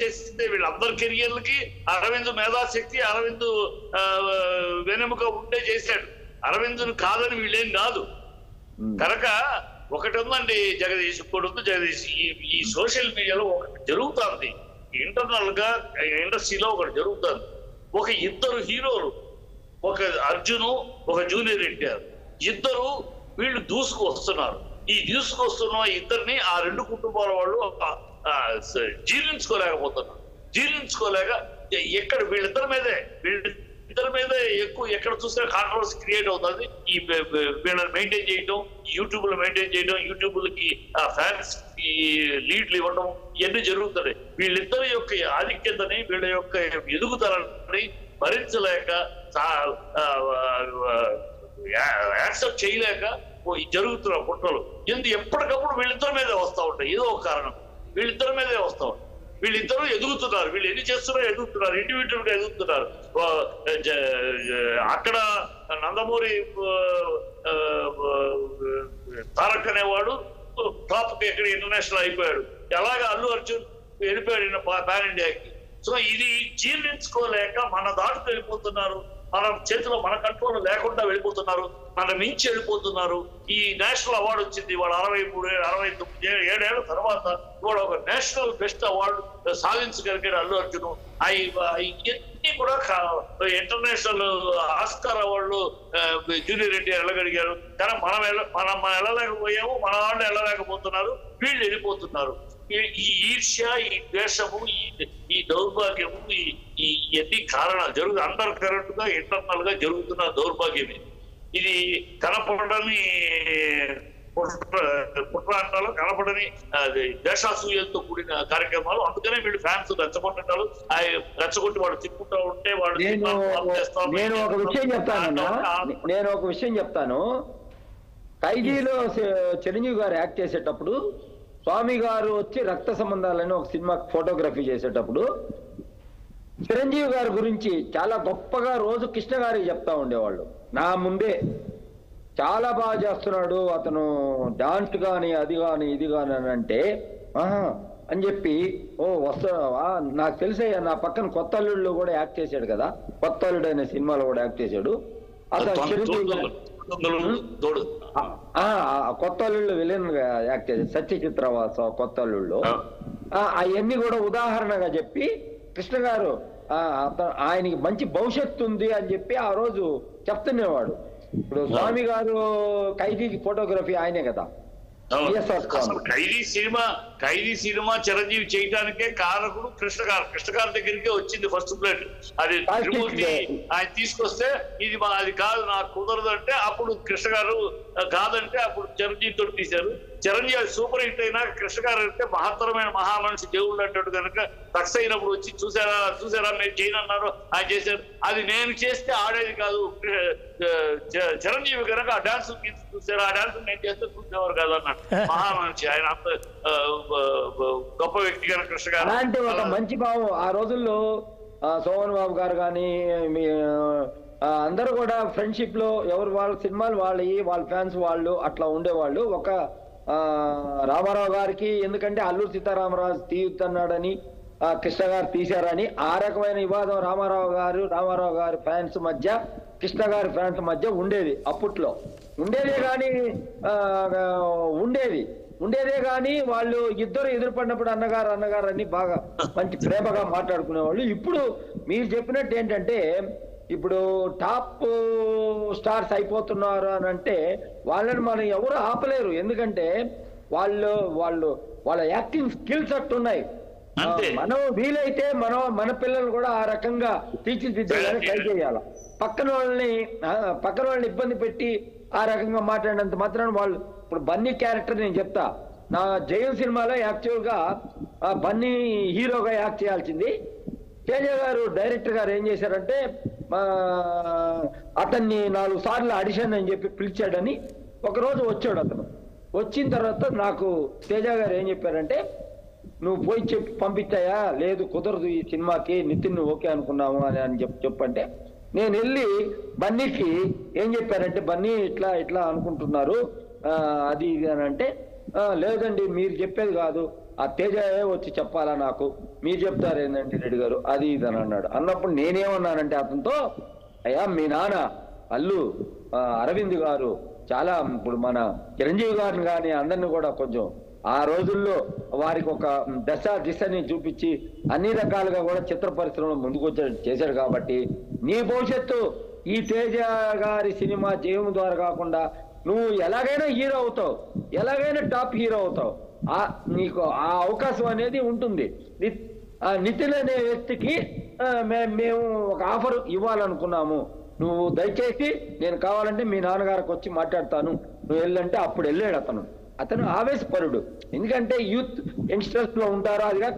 చేసిందే వీళ్ళందరి కెరియర్లకి అరవింద్ మేధాశక్తి, అరవింద్ వెన్నెముక ఉంటే చేశాడు. అరవింద్ను కాదని వీళ్ళేం కాదు. కనుక ఒకటి ఉందండి జగదీష్, ఇంకోటి ఉంది జగదీష్. ఈ సోషల్ మీడియాలో ఒకటి జరుగుతుంది, ఇంటర్నల్ గా ఇండస్ట్రీలో ఒకటి జరుగుతుంది. ఒక ఇద్దరు హీరోలు, ఒక అర్జును, ఒక జూనియర్ ఎన్టీఆర్, ఇద్దరు వీళ్ళు దూసుకు వస్తున్నారు. ఈ దూసుకొస్తున్న ఇద్దరిని ఆ రెండు కుటుంబాల వాళ్ళు జీర్ణించుకోలేక ఎక్కడ వీళ్ళిద్దరి మీదే ఎక్కువ ఎక్కడ చూస్తే కాంట్రవర్సీ క్రియేట్ అవుతుంది. ఈ వీళ్ళని మెయింటైన్ చేయడం, యూట్యూబ్ లో మెయింటైన్ చేయడం, యూట్యూబ్లకి ఫ్యాన్స్ కి లీడ్లు ఇవ్వడం, ఇవన్నీ జరుగుతున్నాయి. వీళ్ళిద్దరి యొక్క ఆధిక్యతని, వీళ్ళ యొక్క ఎదుగుదలని భరించలేక, యాక్సెప్ట్ చేయలేక జరుగుతున్న కుట్రలు ఎప్పటికప్పుడు వీళ్ళిద్దరి మీదే వస్తూ ఉంటాయి. ఏదో ఒక కారణం వీళ్ళిద్దరి మీదే వస్తూ ఉంటాయి. వీళ్ళిద్దరూ ఎదుగుతున్నారు, వీళ్ళు ఎన్ని చేస్తున్నారో ఎదుగుతున్నారు, ఇండివిజువల్ గా ఎదుగుతున్నారు. అక్కడ నందమూరి తారక్ అనేవాడు టాప్ ఎక్కడ ఇంటర్నేషనల్ అయిపోయాడు. ఎలాగ అల్లు అర్జున్ వెళ్ళిపోయాడు పాన్ ఇండియాకి. సో ఇది జీర్ణించుకోలేక మన దాటుకు వెళ్ళిపోతున్నారు, మన చేతిలో మన కంట్రోల్ లేకుండా వెళ్ళిపోతున్నారు, మన మించి వెళ్ళిపోతున్నారు. ఈ నేషనల్ అవార్డు వచ్చింది వాళ్ళ 67 ఏళ్ల తర్వాత ఇవాళ ఒక నేషనల్ బెస్ట్ అవార్డు సాధించగలిగాడు అల్లు అర్జున్. ఇవన్నీ కూడా ఇంటర్నేషనల్ ఆస్కార్ అవార్డులు జూనియర్ ఎన్టీఆర్ వెళ్ళగలిగారు. కానీ మనం వెళ్ళలేకపోయాము, మన వాళ్ళు వెళ్ళలేకపోతున్నారు, వీళ్ళు వెళ్ళిపోతున్నారు. ఈ ఈర్ష్య, ఈ ద్వేషము, ఈ దౌర్భాగ్యము, ఇవన్నీ కారణాలు అండర్ కరెంట్ గా ఇంటర్నల్ గా జరుగుతున్న దౌర్భాగ్యం. ఇది కనపడని కుట్రాంటాలు, కనపడని దేశాసూయలతో కూడిన కార్యక్రమాలు. అందుకనే వీళ్ళు ఫ్యాన్స్ రెచ్చగొట్టారు. రెచ్చగొట్టి వాడు తిప్పుకుంటూ ఉంటే వాడు. నేను ఒక విషయం చెప్తాను. ఖైదీలో చిరంజీవి గారు యాక్ట్ చేసేటప్పుడు స్వామి గారు వచ్చి రక్త సంబంధాలని ఒక సినిమా ఫోటోగ్రఫీ చేసేటప్పుడు చిరంజీవి గారి గురించి చాలా గొప్పగా రోజు కృష్ణ గారికి చెప్తా ఉండేవాళ్ళు. నా ముందే చాలా బాగా చేస్తున్నాడు అతను, డాన్స్ కానీ అది కానీ ఇది కానీ అని అంటే అని చెప్పి, ఓ వస్తావా, నాకు తెలిసే నా పక్కన కొత్త అల్లుళ్ళు కూడా యాక్ట్ చేశాడు కదా, కొత్త అల్లుడు అనే సినిమాలో కూడా యాక్ట్ చేశాడు అతను. చిరంజీవి కొత్త అల్లుళ్ళు విలన్ గా యాక్ట్ చేశాడు, సత్య చిత్రవాస కొత్త అల్లుళ్ళు. అవన్నీ కూడా ఉదాహరణగా చెప్పి కృష్ణ గారు ఆయనకి మంచి భవిష్యత్తు ఉంది అని చెప్పి ఆ రోజు చెప్తున్నేవాడు. ఇప్పుడు స్వామి గారు ఖైదీకి ఫోటోగ్రఫీ ఆయనే కదా. ఖైదీ సినిమా చిరంజీవి చేయడానికే కారకుడు కృష్ణ గారి దగ్గరికే వచ్చింది ఫస్ట్ ప్లేట్. అది త్రిమూర్తి ఆయన తీసుకొస్తే ఇది అది కాదు, నాకు కుదరదు అంటే అప్పుడు కృష్ణ గారు కాదంటే అప్పుడు చిరంజీవి తోటి తీశారు. చిరంజీవి సూపర్ హిట్ అయినా కృష్ణ గారు అంటే మహత్తరమైన మహామనిషి, దేవుళ్ళు అంటాడు కనుక సక్సెస్ అయినప్పుడు వచ్చి చూసారా మీరు చేయనన్నారు, ఆయన చేశారు. అది నేను చేస్తే ఆడేది కాదు, చిరంజీవి కనుక ఆ డాన్స్ చూసారు, ఆ డాన్స్ నేను చేస్తే చూసేవారు కాదు అన్నాడు. మహామనిషి ఆయన, అంత గొప్ప వ్యక్తి కనుక కృష్ణ గారు. అలాంటి ఒక మంచి భావం ఆ రోజుల్లో సోమన్ బాబు గారు కానీ అందరూ కూడా ఫ్రెండ్షిప్ లో ఎవరు వాళ్ళ సినిమాలు వాళ్ళ ఫ్యాన్స్ వాళ్ళు అట్లా ఉండేవాళ్ళు. ఒక రామారావు గారికి ఎందుకంటే అల్లూరి సీతారామరాజు తీయుతున్నాడని కృష్ణ గారు తీశారని ఆ రకమైన వివాదం రామారావు గారి ఫ్యాన్స్ మధ్య, కృష్ణ గారి ఫ్యాన్స్ మధ్య ఉండేది. అప్పట్లో ఉండేదే కానీ వాళ్ళు ఇద్దరు ఎదురుపడినప్పుడు అన్నగారు అని బాగా మంచి ప్రేమగా మాట్లాడుకునేవాళ్ళు. ఇప్పుడు మీరు చెప్పినట్టు ఏంటంటే ఇప్పుడు టాప్ స్టార్స్ అయిపోతున్నారు అని అంటే వాళ్ళని మనం ఎవరు ఆపలేరు. ఎందుకంటే వాళ్ళ యాక్టింగ్ స్కిల్స్ అట్టున్నాయి. మనం వీలైతే మన పిల్లలు కూడా ఆ రకంగా తీర్చిదిద్దాలని ట్రై చేయాలి. పక్కన వాళ్ళని ఇబ్బంది పెట్టి ఆ రకంగా మాట్లాడినంత మాత్రాన వాళ్ళు. ఇప్పుడు బన్నీ క్యారెక్టర్ నేను చెప్తా, నా జయం సినిమాలో యాక్చువల్ గా బన్నీ హీరోగా యాక్ట్ చేయాల్సింది. తేజ గారు డైరెక్టర్ గారు ఏం చేశారంటే అతన్ని 4 సార్లు ఆడిషన్ అని చెప్పి పిలిచాడని ఒకరోజు వచ్చాడు. అతను వచ్చిన తర్వాత నాకు తేజ గారు ఏం చెప్పారంటే, నువ్వు పోయి చెప్పి పంపించాయా, లేదు కుదరదు ఈ సినిమాకి, నితిన్ ఓకే అనుకున్నాము అని చెప్పంటే నేను వెళ్ళి బన్నీకి ఏం చెప్పారంటే, బన్నీ ఇట్లా అనుకుంటున్నారు అది ఇది అని అంటే, లేదండి మీరు చెప్పేది కాదు, ఆ తేజ వచ్చి చెప్పాలా నాకు మీరు చెప్తారు ఏంటంటే రెడ్డి గారు అది ఇది అని అన్నాడు. అన్నప్పుడు నేనేమన్నానంటే అతనితో, అయ్యా మీ నాన్న అల్లు అరవింద్ గారు చాలా ఇప్పుడు మన చిరంజీవి గారిని కానీ అందరిని కూడా కొంచెం ఆ రోజుల్లో వారికి ఒక దిశని చూపించి అన్ని రకాలుగా కూడా చిత్ర పరిశ్రమలో ముందుకు చేశాడు కాబట్టి నీ భవిష్యత్తు ఈ తేజ గారి సినిమా జయం ద్వారా కాకుండా నువ్వు ఎలాగైనా హీరో అవుతావు, ఎలాగైనా టాప్ హీరో అవుతావు, నీకు ఆ అవకాశం అనేది ఉంటుంది. నితిన్ అనే వ్యక్తికి మేము ఒక ఆఫర్ ఇవ్వాలనుకున్నాము, నువ్వు దయచేసి నేను కావాలంటే మీ నాన్నగారికి వచ్చి మాట్లాడతాను, నువ్వు వెళ్ళంటే అప్పుడు వెళ్ళాడు అతను ఆవేశపరుడు. ఎందుకంటే యూత్ యంగ్స్టర్స్ లో ఉంటారు, అదిగా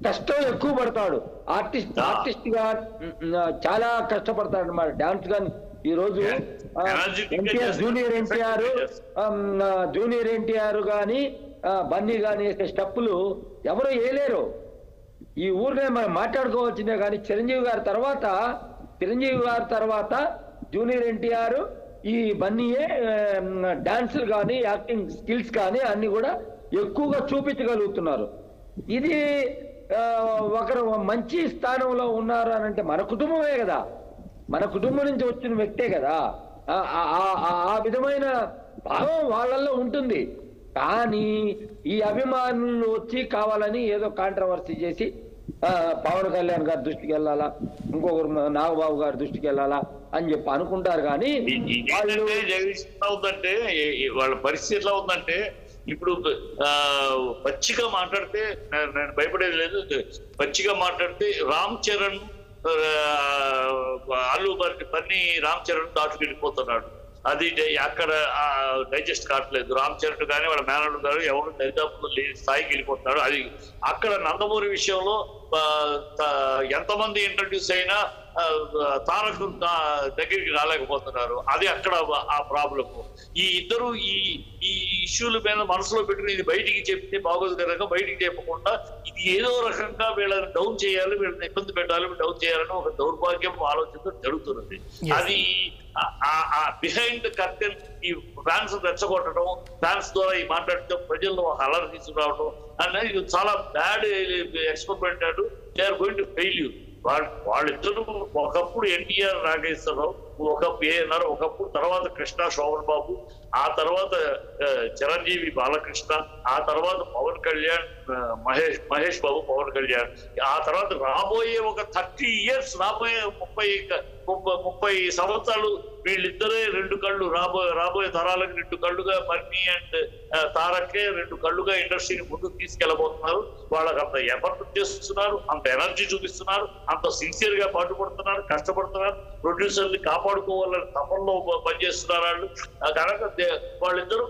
కష్టం ఎక్కువ పడతాడు. ఆర్టిస్ట్ గా చాలా కష్టపడతాడు అన్నమాట. డాన్స్ గాని ఈ రోజు జూనియర్ ఎన్టీఆర్ గాని బన్నీ గాని వేసే స్టెప్పులు ఎవరు వేయలేరు. ఈ ఊరినే మనం మాట్లాడుకోవాల్సిందే కానీ చిరంజీవి గారి తర్వాత జూనియర్ ఎన్టీఆర్ ఈ బన్నీయే డాన్సులు కానీ యాక్టింగ్ స్కిల్స్ కానీ అన్ని కూడా ఎక్కువగా చూపించగలుగుతున్నారు. ఇది ఒకరు మంచి స్థానంలో ఉన్నారు అని అంటే మన కుటుంబమే కదా, మన కుటుంబం నుంచి వచ్చిన వ్యక్తే కదా. ఆ విధమైన భావం వాళ్ళల్లో ఉంటుంది. కానీ ఈ అభిమానులు వచ్చి కావాలని ఏదో కాంట్రవర్సీ చేసి పవన్ కళ్యాణ్ గారి దృష్టికి వెళ్ళాలా, ఇంకొకరు నాగబాబు గారి దృష్టికి వెళ్ళాలా అని చెప్పి అనుకుంటారు. కానీ అవుతుందంటే వాళ్ళ పరిస్థితి ఎట్లా ఉందంటే ఇప్పుడు పచ్చిగా మాట్లాడితే నేను భయపడేది లేదు. పచ్చిగా మాట్లాడితే రామ్ చరణ్ అల్లు బన్నీ రామ్ చరణ్ దాటుకెళ్ళిపోతున్నాడు. అది అక్కడ డైజెస్ట్ కావట్లేదు. రామ్ చరణ్ కానీ వాళ్ళ మేనల్లు కానీ ఎవరు దరిదాపులో లేని స్థాయికి వెళ్ళిపోతున్నాడు. అది అక్కడ నందమూరి విషయంలో ఎంతమంది ఇంట్రడ్యూస్ అయినా తారక్ దగ్గరికి రాలేకపోతున్నారు. అది అక్కడ ఆ ప్రాబ్లం. ఈ ఇద్దరు ఈ ఇష్యూల మీద మనసులో పెట్టుకుని ఇది బయటికి చెప్తే బాగోదు కనుక బయటికి చెప్పకుండా ఇది ఏదో రకంగా వీళ్ళని డౌన్ చేయాలి, వీళ్ళని ఇబ్బంది పెట్టాలి, డౌన్ చేయాలని ఒక దౌర్భాగ్యం ఆలోచన జరుగుతున్నది. అది బిహైండ్ కర్టెన్ ఈ ఫ్యాన్స్ రెచ్చగొట్టడం, ఫ్యాన్స్ ద్వారా ఈ మాట్లాడటం, ప్రజల్లో ఒక అలర్ తీసుకురావడం అనేది ఇది చాలా bad experiment. They are going to fail you. వాళ్ళిద్దరూ ఒకప్పుడు ఎన్టీఆర్ నాగేశ్వరరావు, ఒకప్పుడు తర్వాత కృష్ణ శోభన్ బాబు, ఆ తర్వాత చిరంజీవి బాలకృష్ణ, ఆ తర్వాత పవన్ కళ్యాణ్ మహేష్ బాబు పవన్ కళ్యాణ్, ఆ తర్వాత రాబోయే ఒక 30 years రాబోయే 30 సంవత్సరాలు వీళ్ళిద్దరే రెండు కళ్ళు రాబోయే తరాలకు రెండు కళ్ళుగా బన్నీ అండ్ తారకే రెండు కళ్ళుగా ఇండస్ట్రీని ముందుకు తీసుకెళ్లబోతున్నారు. వాళ్ళకి అంత ఎఫర్ట్ చేస్తున్నారు, అంత ఎనర్జీ చూపిస్తున్నారు, అంత సిన్సియర్ గా పాటుపడుతున్నారు, కష్టపడుతున్నారు, ప్రొడ్యూసర్ని కాపాడుకోవాలని తపంలో పనిచేస్తున్నారు వాళ్ళు. కనుక వాళ్ళిద్దరూ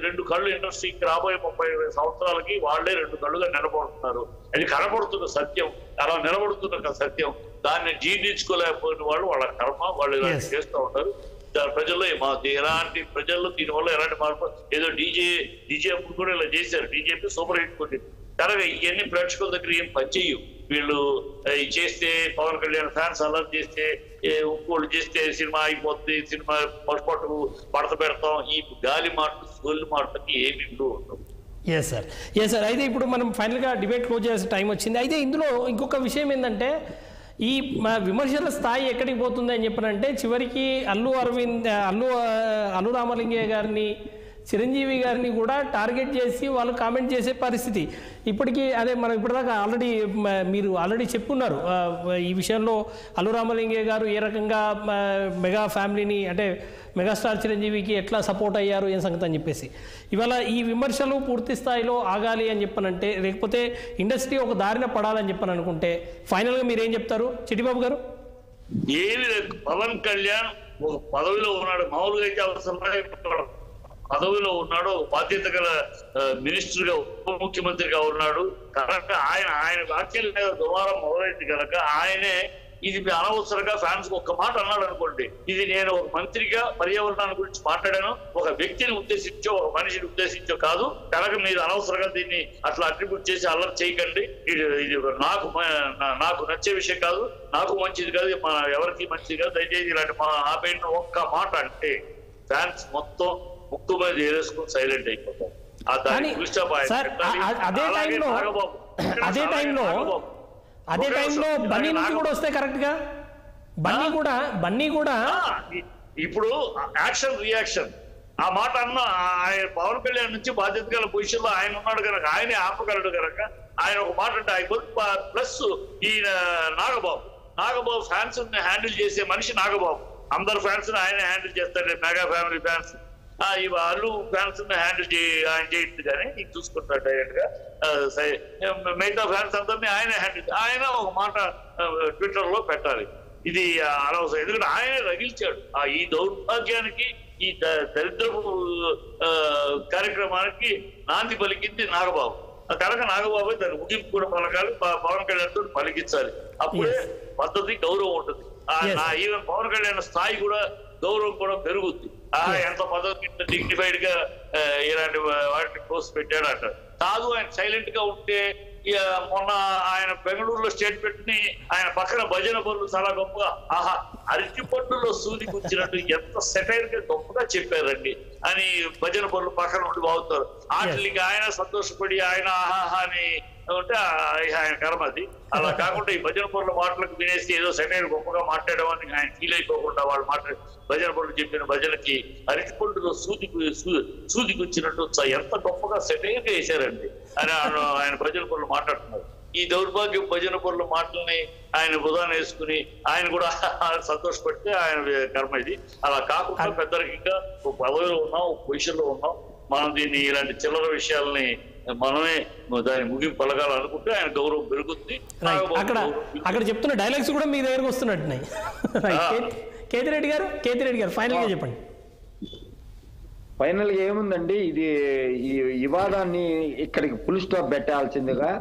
రెండు కళ్ళు ఇండస్ట్రీకి రాబోయే 30 సంవత్సరాలకి వాళ్లే రెండు కళ్ళుగా నిలబడుతున్నారు. అది కనబడుతున్న సత్యం, అలా నిలబడుతున్న సత్యం. దాన్ని జీర్ణించుకోలేకపోయిన వాళ్ళు వాళ్ళ కర్మ, వాళ్ళు ఇలాంటి చేస్తూ ఉంటారు. ప్రజల్లో ఎలాంటి ప్రజల్లో దీనివల్ల ఎలాంటి మార్పు ఏదో డీజే అప్పుడు కూడా ఇలా చేశారు. డీజేపీ సూపర్ హిట్ కొట్టింది. కనుక ఇవన్నీ ప్రేక్షకుల దగ్గర ఏం పనిచేయు. వీళ్ళు చేస్తే పవన్ కళ్యాణ్ ఫ్యాన్స్ అలర్ట్ చేస్తే, ఇంకోళ్ళు చేస్తే సినిమా అయిపోతుంది, సినిమా పొరపాటు పడత పెడతాం, ఈ గాలి మాటలు సోళ్ళు మాటలకి ఏమి ఉండవు. Yes sir. అయితే ఇప్పుడు మనం ఫైనల్గా డిబేట్ క్లోజ్ చేసే టైం వచ్చింది. అయితే ఇందులో ఇంకొక విషయం ఏంటంటే ఈ విమర్శల స్థాయి ఎక్కడికి పోతుంది అని చెప్పనంటే చివరికి అల్లు రామలింగయ్య గారిని, చిరంజీవి గారిని కూడా టార్గెట్ చేసి వాళ్ళు కామెంట్ చేసే పరిస్థితి ఇప్పటికీ. అదే మనం ఇప్పటిదాకా మీరు ఆల్రెడీ చెప్పున్నారు ఈ విషయంలో అల్లు రామలింగయ్య గారు ఏ రకంగా మెగా ఫ్యామిలీని అంటే మెగాస్టార్ చిరంజీవికి ఎట్లా సపోర్ట్ అయ్యారు ఏం సంగతి అని చెప్పేసి. ఇవాళ ఈ విమర్శలు పూర్తి స్థాయిలో ఆగాలి అని చెప్పనంటే, లేకపోతే ఇండస్ట్రీ ఒక దారిన పడాలని చెప్పని అనుకుంటే ఫైనల్గా మీరు ఏం చెప్తారు చిట్టిబాబు గారు? ఏమి లేదు, పవన్ కళ్యాణ్ ఒక పదవిలో ఉన్నాడు, మామూలుగా అయితే అవసరం పదవిలో ఉన్నాడు, బాధ్యత గల మినిస్టర్ గా ఉప ముఖ్యమంత్రిగా ఉన్నాడు కనుక ఆయన వ్యాఖ్యలు దుమారం మొదలైంది కనుక ఆయనే ఇది అనవసరంగా ఫ్యాన్స్ ఒక్క మాట అన్నాడు అనుకోండి, ఇది నేను ఒక మంత్రిగా పర్యావరణాన్ని గురించి మాట్లాడాను, ఒక వ్యక్తిని ఉద్దేశించో ఒక మనిషిని ఉద్దేశించో కాదు కనుక మీరు అనవసరంగా దీన్ని అట్లా అట్రిబ్యూట్ చేసి అల్లరి చేయకండి, ఇది నాకు నచ్చే విషయం కాదు, నాకు మంచిది కాదు, మన ఎవరికి మంచిది కాదు, దయచేసి ఇలాంటి ఆపేసిన ఒక్క మాట అంటే ఫ్యాన్స్ మొత్తం ముక్కు మీద ఏరేసుకుని సైలెంట్ అయిపోతారు. కానీ సార్ అదే టైంలో బన్నీ నుంచి కూడా వస్తే కరెక్ట్ గా బన్నీ కూడా ఇప్పుడు యాక్షన్ రియాక్షన్ ఆ మాట అన్న ఆయన పవన్ కళ్యాణ్ నుంచి బాధ్యత గల పొజిషన్ లో ఆయన ఉన్నాడు కనుక ఆయనే ఆపగలడు కనుక ఆయన ఒక మాట అంటే ఆయన ప్లస్ ఈ నాగబాబు ఫ్యాన్స్ హ్యాండిల్ చేసే మనిషి నాగబాబు. అందరు ఫ్యాన్స్ ఆయన హ్యాండిల్ చేస్తాడు, మెగా ఫ్యామిలీ ఫ్యాన్స్. ఈ అల్లు ఫ్యాన్స్ హ్యాండిల్ ఆయన చేయట్లేదు కానీ నీకు చూసుకుంటాడు డైరెక్ట్ గా. మిగతా ఫ్యాన్స్ అందరినీ ఆయన ఒక మాట ట్విట్టర్ లో పెట్టాలి. ఇది అనవసరం, ఎందుకంటే ఆయన రగిల్చాడు ఈ దౌర్భాగ్యానికి, ఈ దరిద్రపు కార్యక్రమానికి నాంది పలికింది నాగబాబు. కనుక నాగబాబు దాని ముగింపు కూడా పలకాలి, పవన్ కళ్యాణ్ తో పలికించాలి. అప్పుడే పద్ధతి, గౌరవం ఉంటుంది. ఈవెన్ పవన్ కళ్యాణ్ స్థాయి కూడా, గౌరవం కూడా పెరుగుద్ది. ఎంత పద్ధతి, డిగ్నిఫైడ్ గా ఇలాంటి వాటిని పోస్ట్ పెట్టాడు అంట. కాదు ఆయన సైలెంట్ గా ఉంటే, మొన్న ఆయన బెంగళూరులో స్టేట్మెంట్ ని ఆయన పక్కన భజన పనులు చాలా గొప్పగా అరటి పట్టులో సూది కూర్చినట్టు ఎంత సెటైర్ గా గొప్పగా చెప్పారండి అని భజన పనులు పక్కన ఉండి బాగుతారు. వాటికి ఆయన సంతోషపడి ఆయన ఆహాహా అని ఉంటే ఆయన కర్మ అది. అలా కాకుండా ఈ భజన పనుల మాటలకు వినేసి ఏదో సెటైర్ గొప్పగా మాట్లాడమని ఆయన ఫీల్ అయిపోకుండా వాళ్ళు భజన పనులు చెప్పిన భజనకి అరటి పట్టులో సూది కూర్చినట్టు ఎంత గొప్పగా సెటైర్ గా వేశారండి అని ఆయన భజన పనులు మాట్లాడుతున్నారు. ఈ దౌర్భాగ్య భజన పనుల మాటలని ఆయన బుధాన వేసుకుని ఆయన కూడా సంతోషపడితే ఆయన కర్మ ఇది. అలా కాకుండా పెద్దరికంగా ఒక పదవిలో ఉన్నాం, ఒక పొజిషన్ లో ఉన్నాం, మనం దీన్ని ఇలాంటి చిల్లర విషయాలని మనమే దాని ముగింపు పలకాలనుకుంటే ఆయన గౌరవం పెరుగుతుంది. అక్కడ చెప్తున్న డైలాగ్స్ కూడా మీ దగ్గరకు వస్తున్నట్టున్నాయి. కేతిరెడ్డి గారు ఫైనల్ గా చెప్పండి. ఫైనల్ గా ఏముందండి, ఇది ఈ వివాదాన్ని ఇక్కడికి ఫుల్ స్టాప్ పెట్టాల్సిందిగా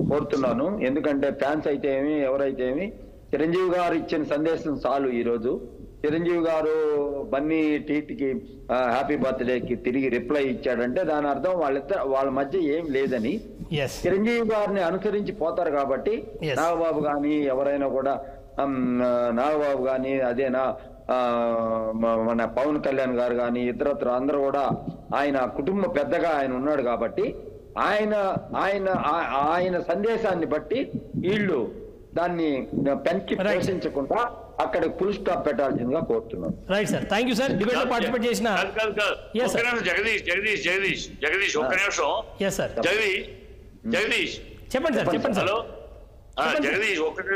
కోరుతున్నాను. ఎందుకంటే ఫ్యాన్స్ అయితే ఏమి, ఎవరైతే ఏమి, చిరంజీవి గారు ఇచ్చిన సందేశం చాలు. ఈ రోజు చిరంజీవి గారు బన్నీ ట్వీట్కి హ్యాపీ బర్త్డేకి తిరిగి రిప్లై ఇచ్చాడంటే దాని అర్థం వాళ్ళ మధ్య ఏం లేదని. చిరంజీవి గారిని అనుసరించి పోతారు కాబట్టి నాగబాబు కానీ ఎవరైనా కూడా, నాగబాబు కానీ అదేనా మన పవన్ కళ్యాణ్ గారు కానీ ఇతరత్ర అందరూ కూడా ఆయన కుటుంబ పెద్దగా ఆయన ఉన్నాడు కాబట్టి ఆయన సందేశాన్ని బట్టి వీళ్ళు దాన్ని పెంచి పోషించకుండా అక్కడ ఫుల్ స్టాప్ పెట్టాల్సిందిగా కోరుతున్నాను. Right sir, thank you sir. Debate లో పార్టిసిపేట్ చేసిన జగదీష్ ఒక్క నిమిషం. జగదీష్ చెప్పండి సార్. హలో జగదీష్, ఒకటి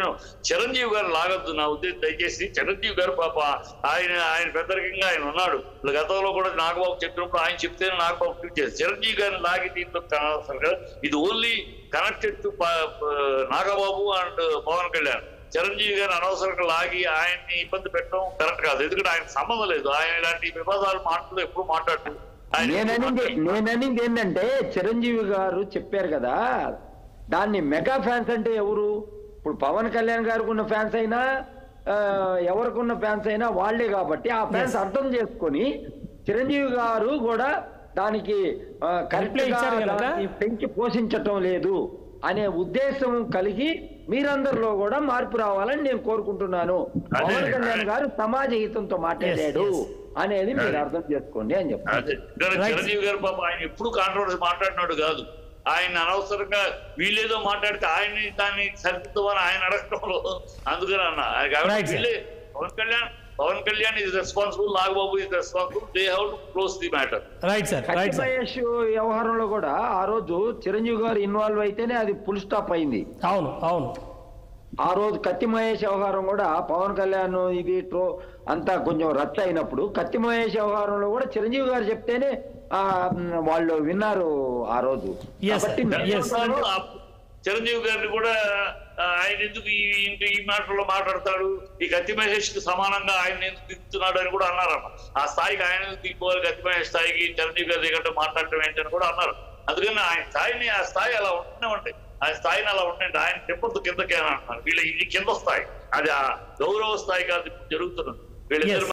చిరంజీవి గారు లాగద్దు నా ఉద్దేశం. దయచేసి చిరంజీవి గారు పాప ఆయన పెద్దరికంగా ఆయన ఉన్నాడు. గతంలో కూడా నాగబాబు చెప్పినప్పుడు ఆయన చెప్తేనే నాగబాబు ట్వీట్ చేసి చిరంజీవి గారిని లాగి దీంట్లో అనవసరంగా. ఇది only connected to Nagababu and Pawan Kalyan. Chiranjeevi గారిని అనవసరంగా లాగి ఆయన్ని ఇబ్బంది పెట్టడం కరెక్ట్ కాదు. ఎందుకంటే ఆయన సంబంధం లేదు. ఆయన ఇలాంటి వివాదాలు మాటలు ఎప్పుడు మాట్లాడుతూ. నేననింది ఏంటంటే చిరంజీవి గారు చెప్పారు కదా, దాన్ని మెగా ఫ్యాన్స్ అంటే ఎవరు? ఇప్పుడు పవన్ కళ్యాణ్ గారికి ఉన్న ఫ్యాన్స్ అయినా ఎవరికి ఉన్న ఫ్యాన్స్ అయినా వాళ్లే కాబట్టి ఆ ఫ్యాన్స్ అర్థం చేసుకొని చిరంజీవి గారు కూడా దానికి పెంచి పోషించటం లేదు అనే ఉద్దేశం కలిగి మీరందరిలో కూడా మార్పు రావాలని నేను కోరుకుంటున్నాను. పవన్ కళ్యాణ్ గారు సమాజ హితంతో మాట్లాడాడు అనేది మీరు అర్థం చేసుకోండి అని చెప్పారు. చిరంజీవి గారు పాప ఆయన ఎప్పుడు కాంట్రవర్సీ మాట్లాడినాడు కాదు. ఆయన అనవసరంగా వీళ్ళేదో మాట్లాడితే ఆయన్ని దాన్ని సరిదిద్దామని ఆయన అడగటంలో అందుకని అన్న. Pawan Kalyan is responsible, Nagababu is responsible. They have to close the matter. Right sir. Mahesh వ్యవహారంలో కూడా ఆ రోజు చిరంజీవి గారు ఇన్వాల్వ్ అయితేనే అది ఫుల్ స్టాప్ అయింది. అవును. ఆ రోజు కత్తి మహేష్ వ్యవహారం కూడా పవన్ కళ్యాణ్ ఇది అంతా కొంచెం రచ్చ అయినప్పుడు కత్తి మహేష్ వ్యవహారంలో కూడా చిరంజీవి గారు చెప్తేనే వాళ్ళు విన్నారు ఆ రోజు. చిరంజీవి గారిని కూడా ఆయన ఎందుకు ఈ మాటల్లో మాట్లాడతాడు, ఈ కత్తి మహేష్ కి సమానంగా ఆయన ఎందుకు దిగుతున్నాడు అని కూడా అన్నారన్న. ఆ స్థాయికి ఆయన ఎందుకు దిగిపోవాలి, కత్తి మహేష్ స్థాయికి చిరంజీవి గారి దగ్గర మాట్లాడటం ఏంటని కూడా అన్నారు. అందుకని ఆయన స్థాయిని ఆ స్థాయి అలా ఉంటున్నామంటే ఆయన స్థాయిని అలా ఉండండి. ఆయన టెంపర్తో కిందకే అని అంటున్నారు. వీళ్ళ ఇది కింద స్థాయి, అది ఆ గౌరవ స్థాయి కాదు జరుగుతున్నది. వీళ్ళిద్దరు